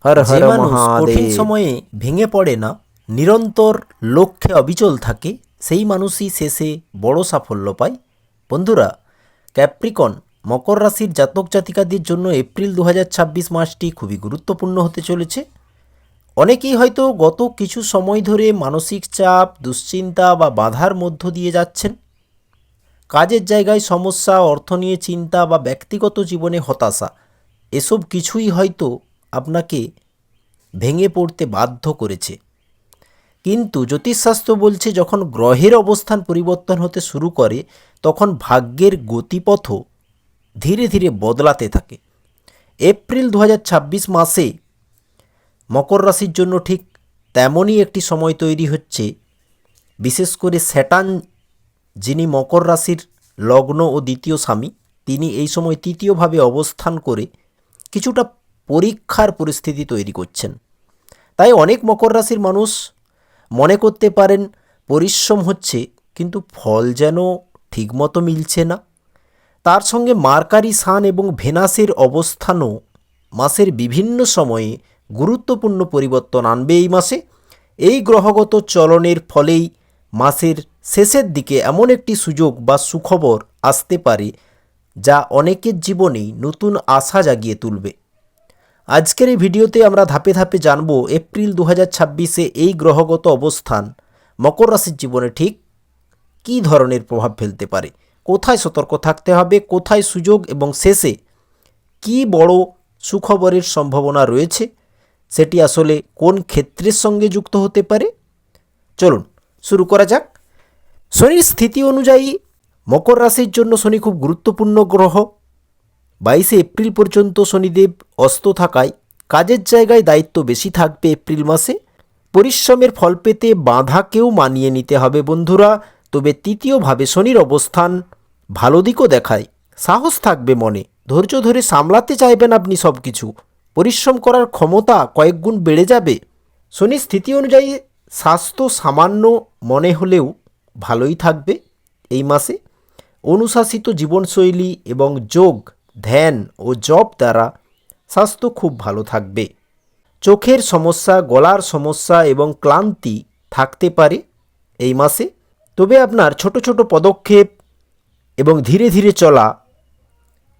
হর যে হর মানুষ কঠিন মহাদেব। সময়ে ভেঙে পড়ে না, নিরন্তর লক্ষ্যে অবিচল থাকে, সেই মানুষই শেষে বড় সাফল্য পায়। বন্ধুরা, ক্যাপ্রিকন মকর রাশির জাতক জাতিকাদের জন্য এপ্রিল 2026 মাসটি খুবই গুরুত্বপূর্ণ হতে চলেছে। অনেকেই হয়তো গত কিছু সময় ধরে মানসিক চাপ, দুশ্চিন্তা বা বাধার মধ্য দিয়ে যাচ্ছেন। কাজের জায়গায় সমস্যা, অর্থ নিয়ে চিন্তা বা ব্যক্তিগত জীবনে হতাশা, এসব কিছুই হয়তো আপনাকে ভেঙে পড়তে বাধ্য করেছে। কিন্তু জ্যোতিষশাস্ত্র বলছে, যখন গ্রহের অবস্থান পরিবর্তন হতে শুরু করে, তখন ভাগ্যের গতিপথও ধীরে ধীরে বদলাতে থাকে। এপ্রিল 2026 মাসে মকর রাশির জন্য ঠিক তেমনই একটি সময় তৈরি হচ্ছে। বিশেষ করে স্যাটার্ন, যিনি মকর রাশির লগ্ন ও দ্বিতীয় স্বামী, তিনি এই সময় তৃতীয়ভাবে অবস্থান করে কিছুটা পরীক্ষার পরিস্থিতি তৈরি করছেন। তাই অনেক মকর রাশির মানুষ মনে করতে পারেন পরিশ্রম হচ্ছে, কিন্তু ফল যেন ঠিকমতো মিলছে না। তার সঙ্গে মার্কারি সান এবং ভেনাসের অবস্থানও মাসের বিভিন্ন সময়ে গুরুত্বপূর্ণ পরিবর্তন আনবে এই মাসে। এই গ্রহগত চলনের ফলেই মাসের শেষের দিকে এমন একটি সুযোগ বা সুখবর আসতে পারে, যা অনেকের জীবনেই নতুন আশা জাগিয়ে তুলবে। আজকের এই ভিডিওতে আমরা ধাপে ধাপে জানব এপ্রিল 2026-এ এই গ্রহগত অবস্থান মকর রাশির জীবনে ঠিক কী ধরনের প্রভাব ফেলতে পারে, কোথায় সতর্ক থাকতে হবে, কোথায় সুযোগ, এবং শেষে কী বড় সুখবরের সম্ভাবনা রয়েছে, সেটি আসলে কোন ক্ষেত্রের সঙ্গে যুক্ত হতে পারে। চলুন শুরু করা যাক। শনির স্থিতি অনুযায়ী মকর রাশির জন্য শনি খুব গুরুত্বপূর্ণ গ্রহ। 22 এপ্রিল পর্যন্ত শনিদেব অস্ত থাকায় কাজের জায়গায় দায়িত্ব বেশি থাকবে এপ্রিল মাসে। পরিশ্রমের ফল পেতে বাধাকেও মানিয়ে নিতে হবে বন্ধুরা। তবে তৃতীয়ভাবে শনির অবস্থান ভালো দিকও দেখায়। সাহস থাকবে মনে, ধৈর্য ধরে সামলাতে চাইবেন আপনি সব কিছু। পরিশ্রম করার ক্ষমতা কয়েক গুণ বেড়ে যাবে। শনির স্থিতি অনুযায়ী স্বাস্থ্য সামান্য মনে হলেও ভালোই থাকবে এই মাসে। অনুশাসিত জীবনশৈলী এবং যোগ, ধ্যান ও জপ দ্বারা স্বাস্থ্য খুব ভালো থাকবে। চোখের সমস্যা, গলার সমস্যা এবং ক্লান্তি থাকতে পারে এই মাসে। তবে আপনার ছোট ছোট পদক্ষেপ এবং ধীরে ধীরে চলা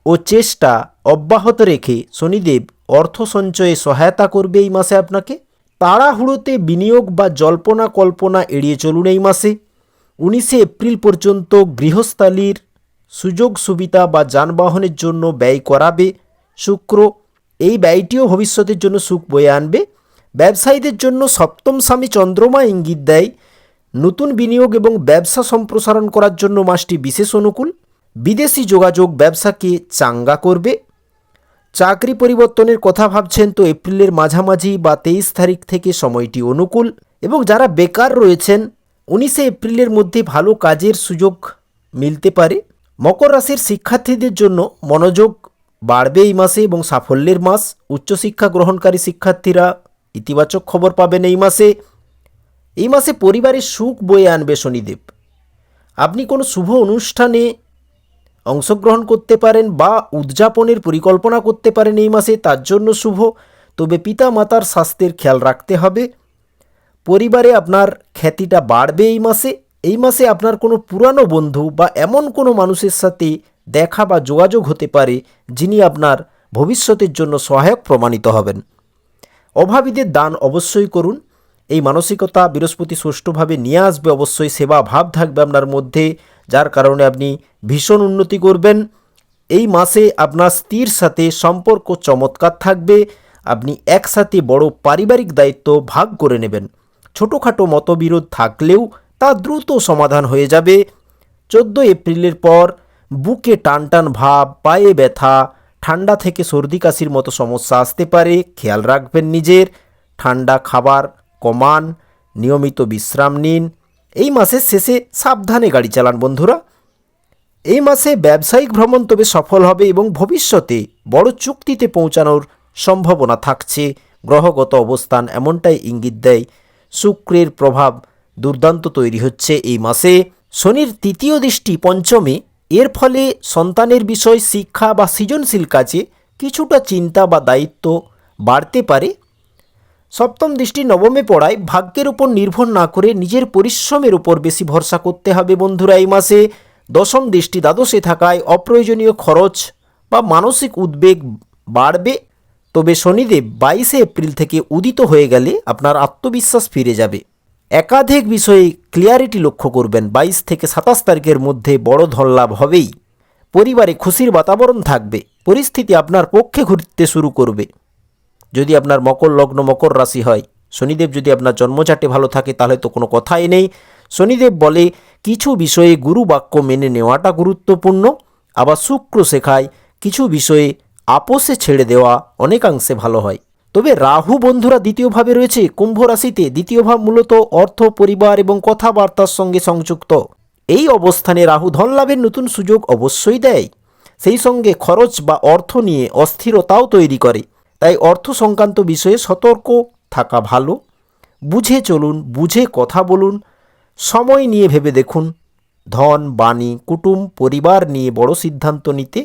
ও চেষ্টা অব্যাহত রেখে শনিদেব অর্থ সঞ্চয়ে সহায়তা করবে এই মাসে আপনাকে। তাড়াহুড়োতে বিনিয়োগ বা জল্পনা কল্পনা এড়িয়ে চলুন এই মাসে। 19 এপ্রিল পর্যন্ত গৃহস্থালির সুযোগ সুবিধা বা যানবাহনের জন্য ব্যয় করাবে শুক্র। এই ব্যয়টিও ভবিষ্যতের জন্য সুখ বয়ে আনবে। ব্যবসায়ীদের জন্য সপ্তম স্বামী চন্দ্রমা ইঙ্গিত দেয় নতুন বিনিয়োগ এবং ব্যবসা সম্প্রসারণ করার জন্য মাসটি বিশেষ অনুকূল। বিদেশি যোগাযোগ ব্যবসাকে চাঙ্গা করবে। চাকরি পরিবর্তনের কথা ভাবছেন তো এপ্রিলের মাঝামাঝি বা 23 তারিখ থেকে সময়টি অনুকূল। এবং যারা বেকার রয়েছেন, 19 এপ্রিলের মধ্যে ভালো কাজের সুযোগ মিলতে পারে। মকর রাশির শিক্ষার্থীদের জন্য মনোযোগ বাড়বে এই মাসে এবং সাফল্যের মাস। উচ্চশিক্ষা গ্রহণকারী শিক্ষার্থীরা ইতিবাচক খবর পাবেন এই মাসে। এই মাসে পরিবারের সুখ বয়ে আনবে শনিদেব। আপনি কোনো শুভ অনুষ্ঠানে অংশগ্রহণ করতে পারেন বা উদযাপনের পরিকল্পনা করতে পারেন এই মাসে, তার জন্য শুভ। তবে পিতা মাতার স্বাস্থ্যের খেয়াল রাখতে হবে। পরিবারে আপনার খ্যাতিটা বাড়বে এই মাসে। এই মাসে আপনার কোনো পুরানো বন্ধু বা এমন কোনো মানুষের সাথে দেখা বা যোগাযোগ হতে পারে, যিনি আপনার ভবিষ্যতের জন্য সহায়ক প্রমাণিত হবেন। অভাবীদের দান অবশ্যই করুন। এই মানসিকতা বৃহস্পতি সুষ্ঠুভাবে নিয়ে আসবে। অবশ্যই সেবা ভাব থাকবে আপনার মধ্যে, যার কারণে আপনি ভীষণ উন্নতি করবেন। এই মাসে আপনার স্ত্রীর সাথে সম্পর্ক চমৎকার থাকবে। আপনি একসাথে বড় পারিবারিক দায়িত্ব ভাগ করে নেবেন। ছোটোখাটো মতবিরোধ থাকলেও তা দ্রুত সমাধান হয়ে যাবে। 14 এপ্রিলের পর বুকে টানটান ভাব, পায়ে ব্যথা, ঠান্ডা থেকে সর্দি কাশির মতো সমস্যা আসতে পারে। খেয়াল রাখবেন নিজের। ঠান্ডা খাবার কমান, নিয়মিত বিশ্রাম নিন। এই মাসের শেষে সাবধানে গাড়ি চালান বন্ধুরা। এই মাসে ব্যবসায়িক ভ্রমণ তবে সফল হবে এবং ভবিষ্যতে বড় চুক্তিতে পৌঁছানোর সম্ভাবনা থাকছে। গ্রহগত অবস্থান এমনটাই ইঙ্গিত দেয়। শুক্রের প্রভাব দুর্দান্ত তৈরি হচ্ছে এই মাসে। শনির তৃতীয় দৃষ্টি পঞ্চমে, এর ফলে সন্তানের বিষয়, শিক্ষা বা সৃজনশীল কাজে কিছুটা চিন্তা বা দায়িত্ব বাড়তে পারে। সপ্তম দৃষ্টি নবমে পড়ায় ভাগ্যের উপর নির্ভর না করে নিজের পরিশ্রমের উপর বেশি ভরসা করতে হবে বন্ধুরা এই মাসে। দশম দৃষ্টি দ্বাদশে থাকায় অপ্রয়োজনীয় খরচ বা মানসিক উদ্বেগ বাড়বে। তবে শনিদেব 22শে এপ্রিল থেকে উদিত হয়ে গেলে আপনার আত্মবিশ্বাস ফিরে যাবে। একাধিক বিষয়ে ক্লিয়ারিটি লক্ষ্য করবেন। 22 থেকে 27 তারিখের মধ্যে বড় ধনলাভ হবেই। পরিবারে খুশির বাতাবরণ থাকবে। পরিস্থিতি আপনার পক্ষে ঘুরতে শুরু করবে। যদি আপনার মকর লগ্ন মকর রাশি হয়, শনিদেব যদি আপনার জন্মচাটে ভালো থাকে তাহলে তো কোনো কথাই নেই। শনিদেব বলে কিছু বিষয়ে গুরু বাক্য মেনে নেওয়াটা গুরুত্বপূর্ণ। আবার শুক্র শেখায় কিছু বিষয়ে আপোষে ছেড়ে দেওয়া অনেকাংশে ভালো হয়। তবে রাহু বন্ধুরা দ্বিতীয়ভাবে রয়েছে কুম্ভ রাশিতে। দ্বিতীয় ভাব মূলত অর্থ, পরিবার এবং কথাবার্তার সঙ্গে সংযুক্ত। এই অবস্থানে রাহু ধনলাভের নতুন সুযোগ অবশ্যই দেয়, সেই সঙ্গে খরচ বা অর্থ নিয়ে অস্থিরতাও তৈরি করে। তাই অর্থ সংক্রান্ত বিষয়ে সতর্ক থাকা ভালো। বুঝে চলুন, বুঝে কথা বলুন, সময় নিয়ে ভেবে দেখুন। ধন, বাণী, কুটুম্ব, পরিবার নিয়ে বড় সিদ্ধান্ত নিতে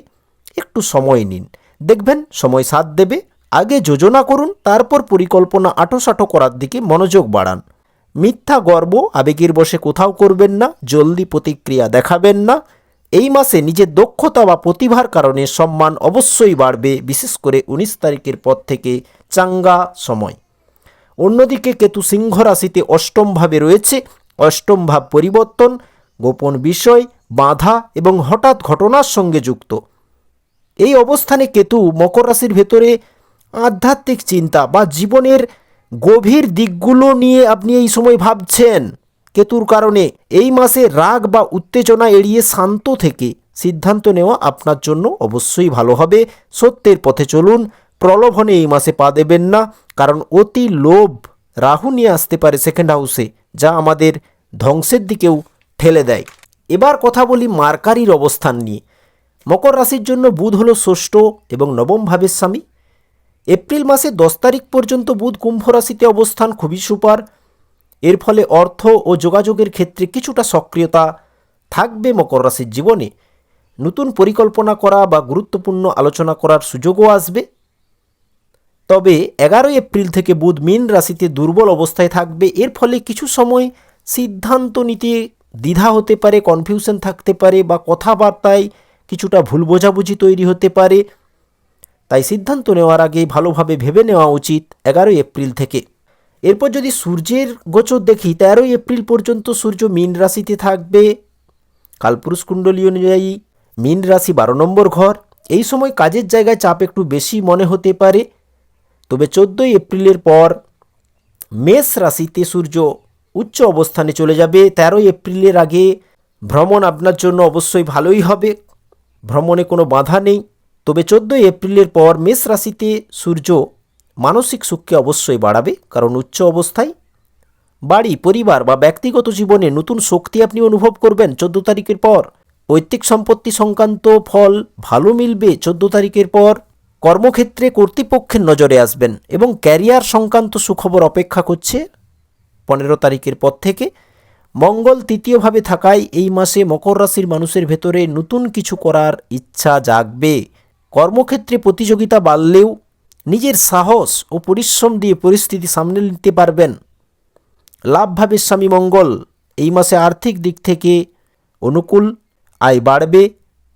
একটু সময় নিন, দেখবেন সময় সাথ দেবে। আগে যোজনা করুন, তারপর পরিকল্পনা আঁটোসাঁটো করার দিকে মনোযোগ বাড়ান। মিথ্যা গর্ব আবেগের বশে কোথাও করবেন না, জলদি প্রতিক্রিয়া দেখাবেন না। এই মাসে নিজের দক্ষতা বা প্রতিভার কারণে সম্মান অবশ্যই বাড়বে, বিশেষ করে 19 তারিখের পর থেকে চাঙ্গা সময়। অন্যদিকে কেতু সিংহ রাশিতে অষ্টম ভাবে রয়েছে। অষ্টম ভাব পরিবর্তন, গোপন বিষয়, বাধা এবং হঠাৎ ঘটনার সঙ্গে যুক্ত। এই অবস্থানে কেতু মকর রাশির ভেতরে আধ্যাত্মিক চিন্তা বা জীবনের গভীর দিকগুলো নিয়ে আপনি এই সময় ভাবছেন। কেতুর কারণে এই মাসে রাগ বা উত্তেজনা এড়িয়ে শান্ত থেকে সিদ্ধান্ত নেওয়া আপনার জন্য অবশ্যই ভালো হবে। সত্যের পথে চলুন, প্রলোভনে এই মাসে পা দেবেন না, কারণ অতি লোভ রাহু নিয়ে আসতে পারে সেকেন্ড হাউসে, যা আমাদের ধ্বংসের দিকেও ঠেলে দেয়। এবার কথা বলি মার্কারির অবস্থান নিয়ে। মকর রাশির জন্য বুধ হলো ষষ্ঠ এবং নবম ভাবের স্বামী। এপ্রিল মাসে 10 তারিখ পর্যন্ত বুধ কুম্ভ রাশিতে অবস্থান খুবই সুপার। এর ফলে অর্থ ও যোগাযোগের ক্ষেত্রে কিছুটা সক্রিয়তা থাকবে মকর রাশির জীবনে। নতুন পরিকল্পনা করা বা গুরুত্বপূর্ণ আলোচনা করার সুযোগও আসবে। তবে 11 এপ্রিল থেকে বুধ মীন রাশিতে দুর্বল অবস্থায় থাকবে। এর ফলে কিছু সময় সিদ্ধান্ত নিতে দ্বিধা হতে পারে, কনফিউশন থাকতে পারে বা কথাবার্তায় কিছুটা ভুল বোঝাবুঝি তৈরি হতে পারে। তাই সিদ্ধান্ত নেওয়ার আগে ভালোভাবে ভেবে নেওয়া উচিত 11 এপ্রিল থেকে। এরপর যদি সূর্যের গোচর দেখি, 13 এপ্রিল পর্যন্ত সূর্য মীন রাশিতে থাকবে। কালপুরুষ কুণ্ডলী অনুযায়ী মীন রাশি 12 নম্বর ঘর। এই সময় কাজের জায়গায় চাপ একটু বেশি মনে হতে পারে। তবে 14 এপ্রিলের পর মেষ রাশিতে সূর্য উচ্চ অবস্থানে চলে যাবে। 13 এপ্রিলের আগে ভ্রমণ আপনার জন্য অবশ্যই ভালোই হবে, ভ্রমণে কোনো বাধা নেই। তবে 14 এপ্রিলের পর মেষ রাশিতে সূর্য মানসিক সুখকে অবশ্যই বাড়াবে, কারণ উচ্চ অবস্থায় বাড়ি, পরিবার বা ব্যক্তিগত জীবনে নতুন শক্তি আপনি অনুভব করবেন 14 তারিখের পর। পৈতৃক সম্পত্তি সংক্রান্ত ফল ভালো মিলবে 14 তারিখের পর। কর্মক্ষেত্রে কর্তৃপক্ষের নজরে আসবেন এবং ক্যারিয়ার সংক্রান্ত সুখবর অপেক্ষা করছে 15 তারিখের পর থেকে। মঙ্গল তৃতীয়ভাবে থাকায় এই মাসে মকর রাশির মানুষের ভেতরে নতুন কিছু করার ইচ্ছা জাগবে। কর্মক্ষেত্রে প্রতিযোগিতা বাড়লেও নিজের সাহস ও পরিশ্রম দিয়ে পরিস্থিতি সামলে নিতে পারবেন। লাভভাবের স্বামী মঙ্গল এই মাসে আর্থিক দিক থেকে অনুকূল, আয় বাড়বে।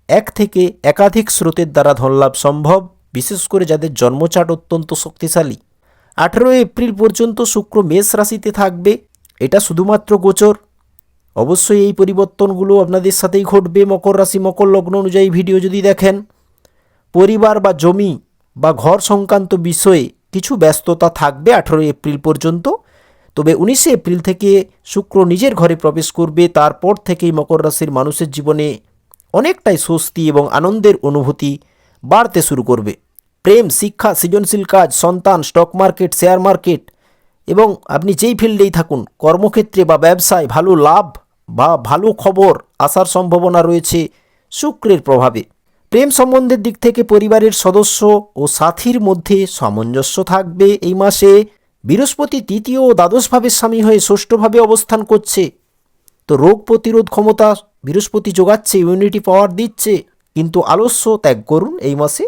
এক থেকে একাধিক স্রোতের দ্বারা ধনলাভ সম্ভব, বিশেষ করে যাদের জন্মচাট অত্যন্ত শক্তিশালী। 18 এপ্রিল পর্যন্ত শুক্র মেষ রাশিতে থাকবে। এটা শুধুমাত্র গোচর, অবশ্যই এই পরিবর্তনগুলো আপনাদের সাথেই ঘটবে মকর রাশি মকর লগ্ন অনুযায়ী ভিডিও যদি দেখেন। পরিবার বা জমি বা ঘর সংক্রান্ত বিষয়ে কিছু ব্যস্ততা থাকবে 18 এপ্রিল পর্যন্ত। তবে 19 এপ্রিল থেকে শুক্র নিজের ঘরে প্রবেশ করবে। তারপর থেকেই মকর রাশির মানুষের জীবনে অনেকটাই স্বস্তি এবং আনন্দের অনুভূতি বাড়তে শুরু করবে। প্রেম, শিক্ষা, সৃজনশীল কাজ, সন্তান, স্টক মার্কেট, শেয়ার মার্কেট এবং আপনি যেই ফিল্ডেই থাকুন, কর্মক্ষেত্রে বা ব্যবসায় ভালো লাভ বা ভালো খবর আসার সম্ভাবনা রয়েছে শুক্রের প্রভাবে। প্রেম সম্বন্ধের দিক থেকে পরিবারের সদস্য ও সাথীর মধ্যে সামঞ্জস্য থাকবে এই মাসে। বৃহস্পতি তৃতীয় ও দ্বাদশভাবের স্বামী হয়ে ষষ্ঠভাবে অবস্থান করছে, তো রোগ প্রতিরোধ ক্ষমতা বৃহস্পতি যোগাচ্ছে, ইমিউনিটি পাওয়ার দিচ্ছে। কিন্তু আলস্য ত্যাগ করুন এই মাসে।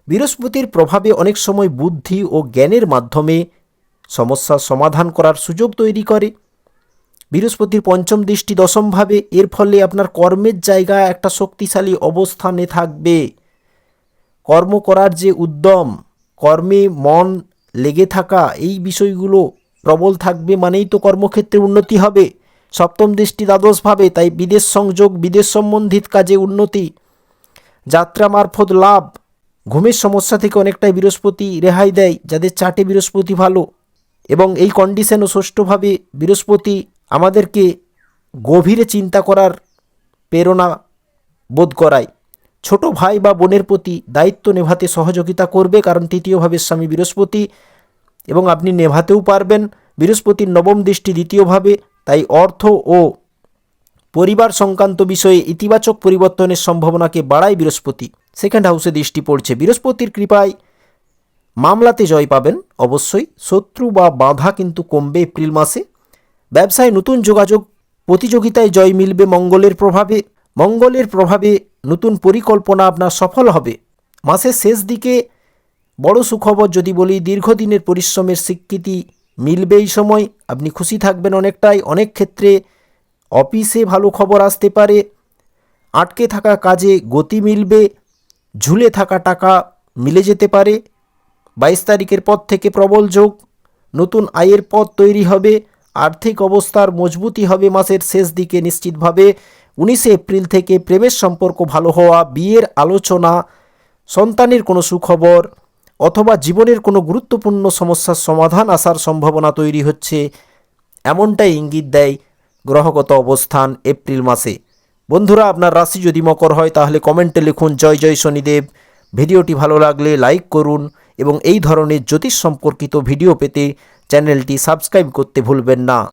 বৃহস্পতির প্রভাবে অনেক সময় বুদ্ধি ও জ্ঞানের মাধ্যমে সমস্যার সমাধান করার সুযোগ তৈরি করে। বৃহস্পতির পঞ্চম দৃষ্টি দশমভাবে, এর ফলে আপনার কর্মের জায়গায় একটা শক্তিশালী অবস্থানে থাকবে। কর্ম করার যে উদ্যম, কর্মে মন লেগে থাকা, এই বিষয়গুলো প্রবল থাকবে, মানেই তো কর্মক্ষেত্রে উন্নতি হবে। সপ্তম দৃষ্টি দ্বাদশভাবে, তাই বিদেশ সংযোগ, বিদেশ সম্বন্ধিত কাজে উন্নতি, যাত্রা মারফত লাভ। ঘুমের সমস্যা থেকে অনেকটাই বৃহস্পতি রেহাই দেয় যাদের চার্টে বৃহস্পতি ভালো। এবং এই কন্ডিশনও ষষ্ঠভাবে বৃহস্পতি আমাদেরকে গভীরে চিন্তা করার প্রেরণা বোধ করায়। ছোট ভাই বা বোনের প্রতি দায়িত্ব নেভাতে সহযোগিতা করবে, কারণ তৃতীয়ভাবে স্বামী বৃহস্পতি, এবং আপনি নেভাতেও পারবেন। বৃহস্পতির নবম দৃষ্টি দ্বিতীয়ভাবে, তাই অর্থ ও পরিবার সংক্রান্ত বিষয়ে ইতিবাচক পরিবর্তনের সম্ভাবনাকে বাড়ায় বৃহস্পতি। সেকেন্ড হাউসে দৃষ্টি পড়ছে, বৃহস্পতির কৃপায় মামলাতে জয় পাবেন অবশ্যই। শত্রু বা বাধা কিন্তু কমবে এপ্রিল মাসে। ব্যবসায় নতুন যোগাযোগ, প্রতিযোগিতায় জয় মিলবে মঙ্গলের প্রভাবে। মঙ্গলের প্রভাবে নতুন পরিকল্পনা আপনার সফল হবে। মাসের শেষ দিকে বড় সুখবর যদি বলি, দীর্ঘদিনের পরিশ্রমের স্বীকৃতি মিলবে এই সময়। আপনি খুশি থাকবেন অনেকটাই। অনেক ক্ষেত্রে অফিসে ভালো খবর আসতে পারে। আটকে থাকা কাজে গতি মিলবে। ঝুলে থাকা টাকা মিলে যেতে পারে। 22 তারিখের পর থেকে প্রবল যোগ, নতুন আয়ের পথ তৈরি হবে। আর্থিক অবস্থার মজবুতি হবে মাসের শেষ দিকে নিশ্চিতভাবে। 19 এপ্রিল থেকে প্রেমের সম্পর্ক ভালো হওয়া, বিয়ের আলোচনা, সন্তানের কোনো সুখবর অথবা জীবনের কোনো গুরুত্বপূর্ণ সমস্যার সমাধান আসার সম্ভাবনা তৈরি হচ্ছে, এমনটাই ইঙ্গিত দেয় গ্রহগত অবস্থান এপ্রিল মাসে। বন্ধুরা, আপনার রাশি যদি মকর হয় তাহলে কমেন্টে লিখুন জয় জয় শনিদেব। ভিডিওটি ভালো লাগলে লাইক করুন এবং এই ধরনের জ্যোতিষ সম্পর্কিত ভিডিও পেতে চ্যানেলটি সাবস্ক্রাইব করতে ভুলবেন না।